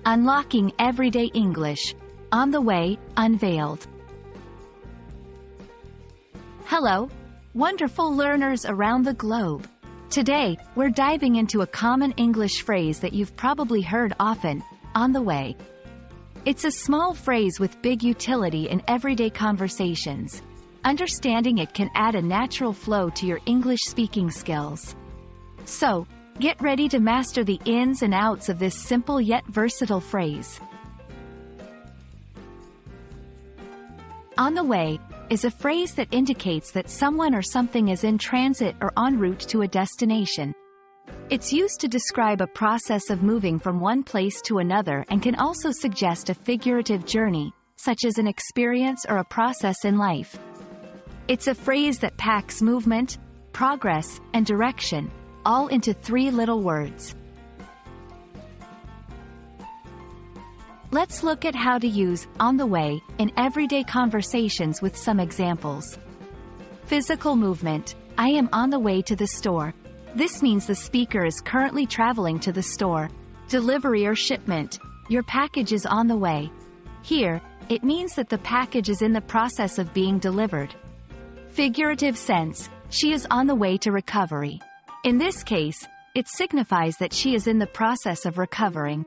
Unlocking everyday English. On the way, Unveiled. Hello, wonderful learners around the globe. Today, we're diving into a common English phrase that you've probably heard often, on the way. It's a small phrase with big utility in everyday conversations. Understanding it can add a natural flow to your English speaking skills. So, get ready to master the ins and outs of this simple yet versatile phrase. On the way is a phrase that indicates that someone or something is in transit or en route to a destination. It's used to describe a process of moving from one place to another and can also suggest a figurative journey, such as an experience or a process in life. It's a phrase that packs movement, progress, and direction, all into 3 little words. Let's look at how to use on the way in everyday conversations with some examples. Physical movement. I am on the way to the store. This means the speaker is currently traveling to the store. Delivery or shipment. Your package is on the way. Here, it means that the package is in the process of being delivered. Figurative sense. She is on the way to recovery. In this case, it signifies that she is in the process of recovering.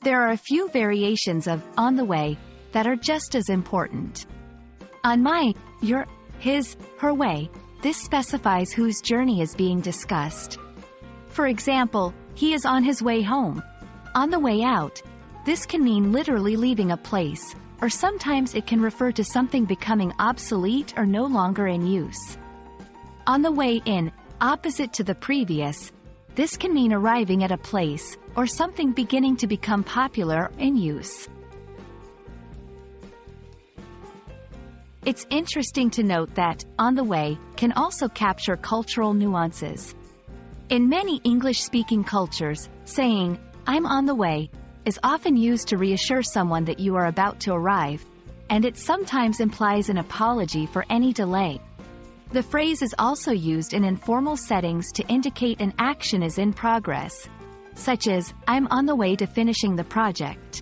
There are a few variations of on the way that are just as important. On my, your, his, her way, this specifies whose journey is being discussed. For example, he is on his way home. On the way out, this can mean literally leaving a place, or sometimes it can refer to something becoming obsolete or no longer in use. On the way in, opposite to the previous, this can mean arriving at a place, or something beginning to become popular in use. It's interesting to note that, on the way, can also capture cultural nuances. In many English-speaking cultures, saying, I'm on the way, is often used to reassure someone that you are about to arrive, and it sometimes implies an apology for any delay. The phrase is also used in informal settings to indicate an action is in progress, such as, I'm on the way to finishing the project.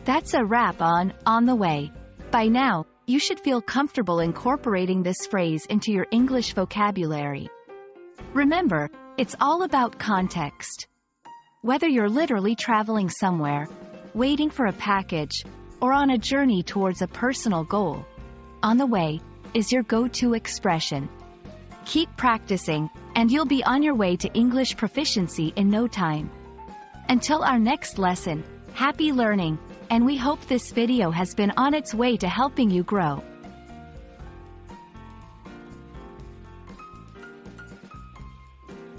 That's a wrap on the way. By now, you should feel comfortable incorporating this phrase into your English vocabulary. Remember, it's all about context. Whether you're literally traveling somewhere, waiting for a package, or on a journey towards a personal goal, on the way is your go-to expression. Keep practicing, and you'll be on your way to English proficiency in no time. Until our next lesson, happy learning, and we hope this video has been on its way to helping you grow.